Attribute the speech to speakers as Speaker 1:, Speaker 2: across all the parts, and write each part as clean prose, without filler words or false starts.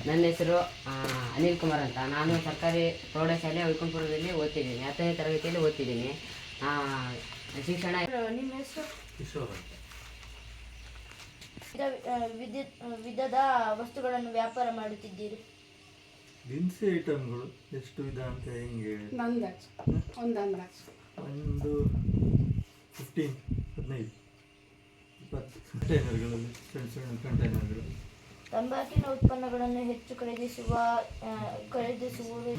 Speaker 1: ನನ್ನ ಹೆಸರು ಅನಿಲ್ ಕುಮಾರ್ ಅಂತ. ನಾನು ಸರ್ಕಾರಿ ಪ್ರೌಢಶಾಲೆ ವೈಕುಂಠಪುರದಲ್ಲಿ ಓದ್ತಿದ್ದೀನಿ, 10ನೇ ತರಗತಿಯಲ್ಲಿ ಓದ್ತಿದ್ದೀನಿ. ಶಿಕ್ಷಣ.
Speaker 2: ನಿಮ್ಮ ಹೆಸರು?
Speaker 3: ಕಿಶೋರ್ ಅಂತ.
Speaker 2: ವಿಧದ ವಸ್ತುಗಳನ್ನು ವ್ಯಾಪಾರ ಮಾಡುತ್ತಿದ್ದೀರಿ.
Speaker 3: ದಿನಸಿ ಐಟಮ್ಗಳು ಎಷ್ಟು ವಿಧ ಅಂತ ಹೆಂಗೆ?
Speaker 4: ಒಂದು
Speaker 3: 15, 15, 20 ಕಂಟೈನರ್ಗಳಲ್ಲಿ, ಸಣ್ಣ ಸಣ್ಣ ಕಂಟೈನರ್ಗಳು.
Speaker 2: ತಂಬಾಕಿನ ಉತ್ಪನ್ನಗಳನ್ನು ಹೆಚ್ಚು ಖರೀದಿಸುವುದು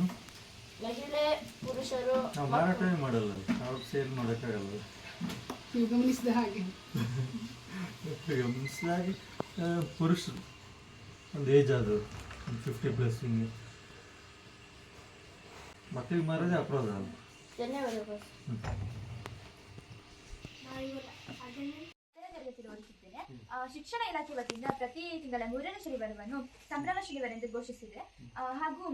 Speaker 2: ಮಹಿಳೆ ಪುರುಷರು.
Speaker 3: ನಾವು ಮಾರಾಟವೇ ಮಾಡಲ್ಲ, ನಾವು ಸೇಲ್ ಮಾಡೋಕ್ಕಾಗಲ್ಲ.
Speaker 4: ನೀವು ಗಮನಿಸಿದ ಹಾಗೆ
Speaker 3: ಗಮನಿಸಿದಾಗಿ ಪುರುಷರು ಒಂದು ಏಜ್ ಆದವರು, 50+ ಹಿಂಗೆ ಮಕ್ಕಳಿಗೆ ಮಾರೋದೇ ಅಪರಾಧ ಅಲ್ಲ.
Speaker 2: ಧನ್ಯವಾದಗಳು.
Speaker 5: ಶಿಕ್ಷಣ ಇಲಾಖೆ ವತಿಯಿಂದ ಪ್ರತಿ ತಿಂಗಳ 3ನೇ ಶನಿವಾರವನ್ನು ಸಂಭ್ರಮ ಶನಿವಾರ ಎಂದು ಘೋಷಿಸಿದೆ ಹಾಗೂ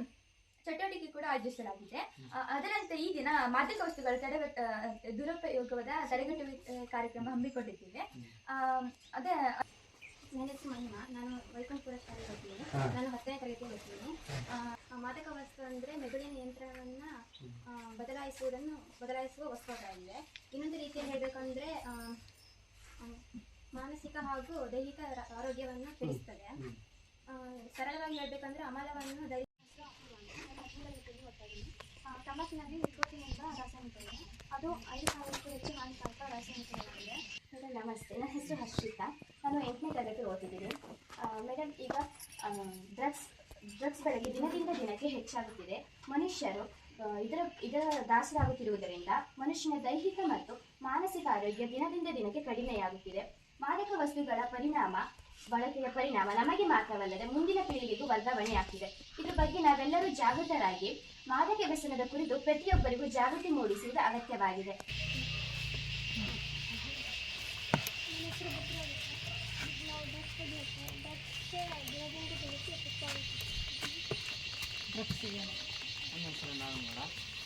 Speaker 5: ಚಟುವಟಿಕೆ ಕೂಡ ಆಯೋಜಿಸಲಾಗಿದೆ. ಅದರಂತೆ ಈ ದಿನ ಮಾದಕ ವಸ್ತುಗಳ ದುರುಪಯೋಗವಾದ ತಡೆಗಟ್ಟುವ ಕಾರ್ಯಕ್ರಮ ಹಮ್ಮಿಕೊಂಡಿದ್ದೇವೆ. ಅದೇ
Speaker 6: ನನ್ನ ಹೆಸರು ಮಹಿಮಾ. ನಾನು ವೈಕುಂಠಪುರ ಶಾಲೆ ಓದ್ತೀನಿ. ನಾನು 10ನೇ ತರಗತಿ ಓದ್ತೀನಿ. ಮಾದಕ ವಸ್ತು ಅಂದರೆ ಮೆದುಳಿನ ನಿಯಂತ್ರಣವನ್ನು ಬದಲಾಯಿಸುವ ವಸ್ತುಗಳಾಗಿವೆ. ಇನ್ನೊಂದು ರೀತಿಯಲ್ಲಿ ಹೇಳಬೇಕಂದ್ರೆ ಮಾನಸಿಕ ಹಾಗೂ ದೈಹಿಕ ಆರೋಗ್ಯವನ್ನು ಕೆಡಿಸ್ತದೆ. ಸರಳವಾಗಿ ಹೇಳಬೇಕಂದ್ರೆ ಅಮಲವನ್ನು ತಂಬಾಕಿನಲ್ಲಿ ನಿಕೋಟಿನ್ ಎಂಬ ರಾಸಾಯನಿಕವಿದೆ. ಅದು 5,000ಕ್ಕೂ ಹೆಚ್ಚು ಹಾನಿಕಾರಕ ರಾಸಾಯನಿಕವಾಗಿದೆ. ಮೇಡಮ್ ನಮಸ್ತೆ, ನನ್ನ ಹೆಸರು ಹರ್ಷಿತಾ. ನಾನು 8ನೇ ತರಗತಿ ಓದ್ತಿದ್ದೀನಿ. ಮೇಡಮ್, ಈಗ ಡ್ರಗ್ಸ್ ಬೆಳಗ್ಗೆ ದಿನದಿಂದ ದಿನಕ್ಕೆ ಹೆಚ್ಚಾಗುತ್ತಿದೆ. ಮನುಷ್ಯರು ಇದರ ದಾಸರಾಗುತ್ತಿರುವುದರಿಂದ ಮನುಷ್ಯನ ದೈಹಿಕ ಮತ್ತು ಮಾನಸಿಕ ಆರೋಗ್ಯ ದಿನದಿಂದ ದಿನಕ್ಕೆ ಕಡಿಮೆಯಾಗುತ್ತಿದೆ. ಮಾದಕ ವಸ್ತುಗಳ ಬಳಕೆಯ ಪರಿಣಾಮ ನಮಗೆ ಮಾತ್ರವಲ್ಲದೆ ಮುಂದಿನ ಪೀಳಿಗೆಗೂ ವರ್ಗಾವಣೆಯಾಗ್ತಿದೆ. ಇದ್ರ ಬಗ್ಗೆ ನಾವೆಲ್ಲರೂ ಜಾಗೃತರಾಗಿ ಮಾದಕ ವ್ಯಸನದ ಕುರಿತು ಪ್ರತಿಯೊಬ್ಬರಿಗೂ ಜಾಗೃತಿ ಮೂಡಿಸುವುದು ಅಗತ್ಯವಾಗಿದೆ.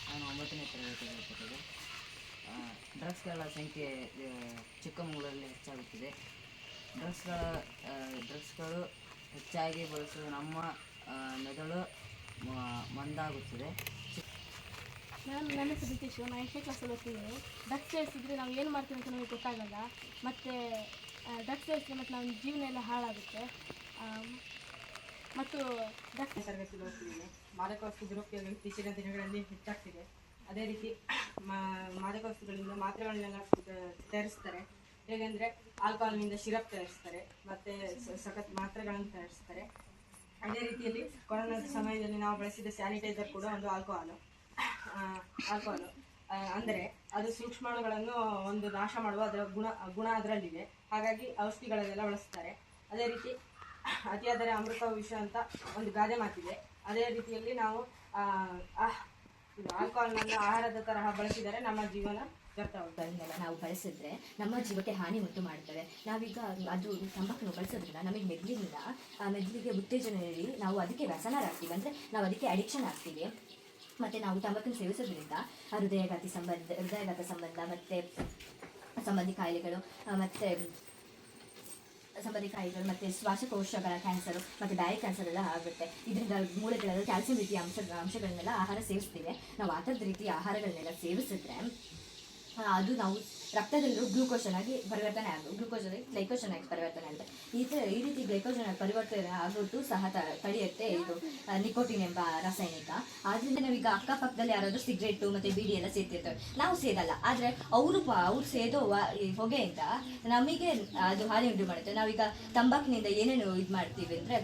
Speaker 1: ನಾನು 9ನೇ ತರಗತಿ ಓದ್ತಿರೋದು. ಡ್ರಗ್ಸ್ಗಳ ಸಂಖ್ಯೆ ಚಿಕ್ಕಮಗಳೂರಲ್ಲಿ ಹೆಚ್ಚಾಗುತ್ತಿದೆ. ಡ್ರಗ್ಸ್ಗಳು ಹೆಚ್ಚಾಗಿ ಬಳಸುವ ನಮ್ಮ ಮೆದುಳು ಮಂದಾಗುತ್ತದೆ.
Speaker 6: ನನ್ನ ಹೆಸರು ನಿತೀಶ್. ನಾನು 8ನೇ ಕ್ಲಾಸಲ್ಲಿ ಓದ್ತಿದ್ದೀನಿ. ಡ್ರಗ್ಸ್ ಸೇರಿಸಿದ್ರೆ ನಾವು ಏನು ಮಾಡ್ತೀವಿ ಅಂತ ನಮಗೆ ಗೊತ್ತಾಗಲ್ಲ. ಮತ್ತು ಡ್ರಗ್ಸ್ ಸೇರಿಸಿದ್ರೆ ಮತ್ತು ನಮ್ಮ ಜೀವನ ಎಲ್ಲ ಹಾಳಾಗುತ್ತೆ. ಮತ್ತು ಡ್ರಗ್ಸ್
Speaker 7: ತರಗತಿ ಓದ್ತಿದ್ದೀನಿ. ಮಾದಕ ವಸ್ತು ದುರುಪಯೋಗ ಇತ್ತೀಚಿನ ದಿನಗಳಲ್ಲಿ ಹೆಚ್ಚಾಗ್ತಿದೆ. ಅದೇ ರೀತಿ ಮಾದಕ ವಸ್ತುಗಳಿಂದ ಮಾತ್ರೆಗಳನ್ನೆಲ್ಲ ತಯಾರಿಸ್ತಾರೆ. ಹೇಗೆಂದರೆ ಆಲ್ಕೋಹಾಲ್ನಿಂದ ಸಿರಪ್ ತಯಾರಿಸ್ತಾರೆ, ಮತ್ತು ಸಖತ್ ಮಾತ್ರೆಗಳನ್ನು ತಯಾರಿಸ್ತಾರೆ. ಅದೇ ರೀತಿಯಲ್ಲಿ ಕೊರೋನಾದ ಸಮಯದಲ್ಲಿ ನಾವು ಬಳಸಿದ ಸ್ಯಾನಿಟೈಸರ್ ಕೂಡ ಒಂದು ಆಲ್ಕೋಹಾಲು. ಅಂದರೆ ಅದು ಸೂಕ್ಷ್ಮಾಣುಗಳನ್ನು ಒಂದು ನಾಶ ಮಾಡುವ ಅದರ ಗುಣ ಅದರಲ್ಲಿದೆ. ಹಾಗಾಗಿ ಔಷಧಿಗಳನ್ನೆಲ್ಲ ಬಳಸ್ತಾರೆ. ಅದೇ ರೀತಿ ಅತಿಯಾದರೆ ಅಮೃತ ವಿಷ ಅಂತ ಒಂದು ಗಾದೆ ಮಾತಿದೆ. ಅದೇ ರೀತಿಯಲ್ಲಿ ನಾವು ಆಲ್ಕೋಹಾಲ್ನನ್ನು ಆಹಾರದ ತರಹ ಬಳಸಿದರೆ ನಮ್ಮ ಜೀವನ
Speaker 8: ಗಳನ್ನೆಲ್ಲ ನಾವು ಬಳಸಿದ್ರೆ ನಮ್ಮ ಜೀವಕ್ಕೆ ಹಾನಿ ಉಂಟು ಮಾಡ್ತವೆ. ನಾವೀಗ ಅದು ತಂಬಾಕನ್ನು ಬಳಸೋದ್ರಿಂದ ನಮಗೆ ಮೆದುಳಿಗೆ ಉತ್ತೇಜನ ನೀಡಿ ನಾವು ಅದಕ್ಕೆ ವ್ಯಸನರಾಗ್ತೀವಿ, ಅಂದರೆ ನಾವು ಅದಕ್ಕೆ ಅಡಿಕ್ಷನ್ ಆಗ್ತೀವಿ. ಮತ್ತು ನಾವು ತಂಬಾಕನ್ನು ಸೇವಿಸೋದ್ರಿಂದ ಹೃದಯಾಘಾತ ಸಂಬಂಧ ಮತ್ತು ಸಂಬಂಧಿ ಕಾಯಿಲೆಗಳು ಮತ್ತು ಶ್ವಾಸಕೋಶಗಳ ಕ್ಯಾನ್ಸರು ಮತ್ತು ಬ್ಯಾರಿ ಕ್ಯಾನ್ಸರ್ ಎಲ್ಲ ಆಗುತ್ತೆ. ಇದರಿಂದ ಮೂಳೆಗಳಲ್ಲಿ ಕ್ಯಾಲ್ಸಿಯಂ ರೀತಿಯ ಅಂಶಗಳನ್ನೆಲ್ಲ ಆಹಾರ ಸೇವಿಸ್ತೀವಿ. ನಾವು ಆ ಥರದ ರೀತಿಯ ಆಹಾರಗಳನ್ನೆಲ್ಲ ಸೇವಿಸಿದ್ರೆ ಅದು ನಾವು ರಕ್ತದಲ್ಲೂ ಗ್ಲೂಕೋಶನ್ ಆಗಿ ಪರಿವರ್ತನೆ ಗ್ಲೈಕೋಶನ್ ಆಗಿ ಪರಿವರ್ತನೆ ಆಗುತ್ತೆ. ಈ ರೀತಿ ಗ್ಲೈಕೋಶನ್ ಆಗಿ ಪರಿವರ್ತನೆ ಆಗೋದು ಸಹ ತಡೆಯುತ್ತೆ ಇದು ನಿಕೋಟಿನ್ ಎಂಬ ರಾಸಾಯನಿಕ. ಆದ್ದರಿಂದ ನಾವೀಗ ಅಕ್ಕಪಕ್ಕದಲ್ಲಿ ಯಾರಾದರೂ ಸಿಗರೇಟು ಮತ್ತು ಬೀಡಿ ಎಲ್ಲ ಸೇರ್ತಿರ್ತೇವೆ, ನಾವು ಸೇದಲ್ಲ. ಆದರೆ ಅವ್ರು ಸೇದೋ ಹೊಗೆಯಿಂದ ನಮಗೆ ಅದು ಹಾನಿ ಉಂಟು ಮಾಡುತ್ತೆ. ನಾವೀಗ ತಂಬಾಕಿನಿಂದ ಏನೇನು ಇದು ಮಾಡ್ತೀವಿ ಅಂದರೆ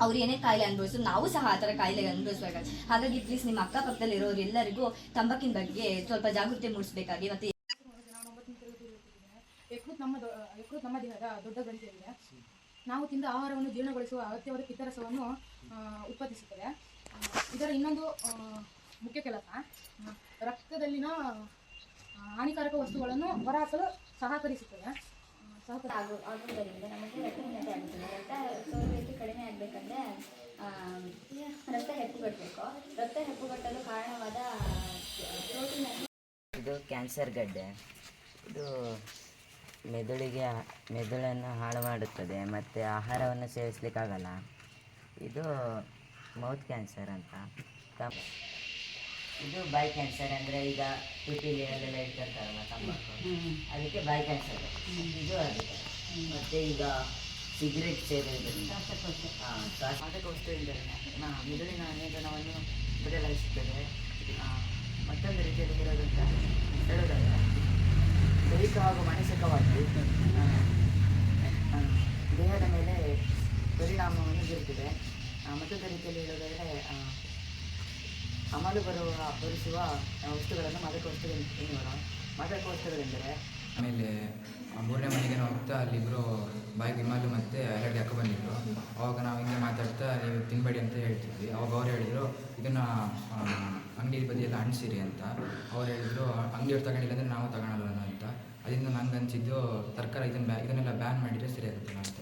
Speaker 8: ಅವ್ರು ಏನೇ ಕಾಯಿಲೆ ಅನುಭವಿಸೋದು, ನಾವು ಸಹ ಆ ಥರ ಕಾಯಿಲೆ ಅನುಭವಿಸಬೇಕಾಗುತ್ತೆ. ಹಾಗಾಗಿ ಪ್ಲೀಸ್ ನಿಮ್ಮ ಅಕ್ಕಪಕ್ಕದಲ್ಲಿ ಇರೋರು ಎಲ್ಲರಿಗೂ ತಂಬಾಕಿನ ಬಗ್ಗೆ ಸ್ವಲ್ಪ ಜಾಗೃತಿ ಮೂಡಿಸಬೇಕಾಗಿ. ಮತ್ತು
Speaker 4: ಯಕೃತ್ ನಮ್ಮ ದೇಹದ ದೊಡ್ಡ ಗ್ರಂಥಿಯಾಗಿದೆ. ನಾವು ತಿಂದ ಆಹಾರವನ್ನು ಜೀರ್ಣಗೊಳಿಸುವ ಅಗತ್ಯವಾದ ಪಿತ್ತರಸವನ್ನು ಉತ್ಪಾದಿಸುತ್ತದೆ. ಇದರ ಇನ್ನೊಂದು ಮುಖ್ಯ ಕೆಲಸ ರಕ್ತದಲ್ಲಿನ ಹಾನಿಕಾರಕ ವಸ್ತುಗಳನ್ನು ಹೊರಹಾಕಲು ಸಹಕರಿಸುತ್ತದೆ.
Speaker 6: ಆಗುವುದರಿಂದ ನಮಗೆ ರಕ್ತಹೀನತೆ ಆಗುತ್ತದೆ. ರಕ್ತ ಕಡಿಮೆ ಆಗಬೇಕಂದ್ರೆ ರಕ್ತ ಹೆಪ್ಪುಗಟ್ಟಬೇಕು. ರಕ್ತ ಹೆಪ್ಪುಗಟ್ಟಲು ಕಾರಣವಾದ ಪ್ರೋಟೀನನ್ನು
Speaker 1: ಇದು ಕ್ಯಾನ್ಸರ್ ಗಡ್ಡೆ. ಇದು ಮೆದುಳನ್ನು ಹಾಳು ಮಾಡುತ್ತದೆ ಮತ್ತು ಆಹಾರವನ್ನು ಸೇವಿಸಲಿಕ್ಕಾಗಲ್ಲ. ಇದು ಮೌತ್ ಕ್ಯಾನ್ಸರ್ ಅಂತ. ಇದು ಬಾಯಿ ಕ್ಯಾನ್ಸರ್ ಅಂದರೆ ಈಗ ಪಿಪಿಲಿ ಅಲ್ಲೆಲ್ಲ ಇಟ್ಕೊಳ್ತಾರಲ್ಲ ತಂಬಾಕು, ಅದಕ್ಕೆ ಬಾಯಿ ಕ್ಯಾನ್ಸರ್. ಇದು ಅದಕ್ಕೆ. ಮತ್ತು ಈಗ ಸಿಗರೇಟ್ ಸೇರೋದ್ರಿಂದ ಮಾದಕ ವಸ್ತುವಿಂದಲೇ ಮಿದುಳಿನ ನಿಯಂತ್ರಣವನ್ನು ಬದಲಾಯಿಸುತ್ತದೆ. ಮತ್ತೊಂದು ರೀತಿಯಲ್ಲಿ ಹೇಳೋದಾದರೆ ದೈಹಿಕ ಹಾಗೂ ಮಾನಸಿಕವಾಗಿ ದೇಹದ ಮೇಲೆ ಪರಿಣಾಮವನ್ನು ಬೀರುತ್ತದೆ. ಮತ್ತೊಂದು ರೀತಿಯಲ್ಲಿ ಹೇಳೋದಾದರೆ ಅಮಲು ಬರಿಸುವ ವಸ್ತುಗಳನ್ನು ಮಾದಕ ವಸ್ತುಗಳೆಂದರೆ
Speaker 9: ಆಮೇಲೆ 3ನೇ ಮನೆಗೆ ನಾವು ಹೋಗ್ತಾ ಅಲ್ಲಿ ಇಬ್ಬರು ಬಾಯಿಗೆ ಇಮಾಲು ಮತ್ತು ಅಲರ್ಜಿ ಹಾಕೋ ಬಂದಿದ್ದರು. ಅವಾಗ ನಾವು ಹಿಂಗೆ ಮಾತಾಡ್ತಾ ನೀವು ತಿನ್ನಬೇಡಿ ಅಂತ ಹೇಳ್ತಿದ್ವಿ. ಅವಾಗ ಅವ್ರು ಹೇಳಿದರು ಇದನ್ನು ಅಂಗಡಿ ಬದಿಯೆಲ್ಲ ಅಣಿಸಿರಿ ಅಂತ. ಅವ್ರು ಹೇಳಿದರು ಅಂಗಡಿಯವ್ರು ತಗೊಂಡಿಲ್ಲ ಅಂದರೆ ನಾವು ತಗೊಳಲ್ಲ ಅಂತ. ಅದರಿಂದ ನಂಗೆ ಅನಿಸಿದ್ದು ಸರ್ಕಾರ ಇದನ್ನೆಲ್ಲ ಬ್ಯಾನ್ ಮಾಡಿದರೆ ಸರಿಯಾಗುತ್ತೆ.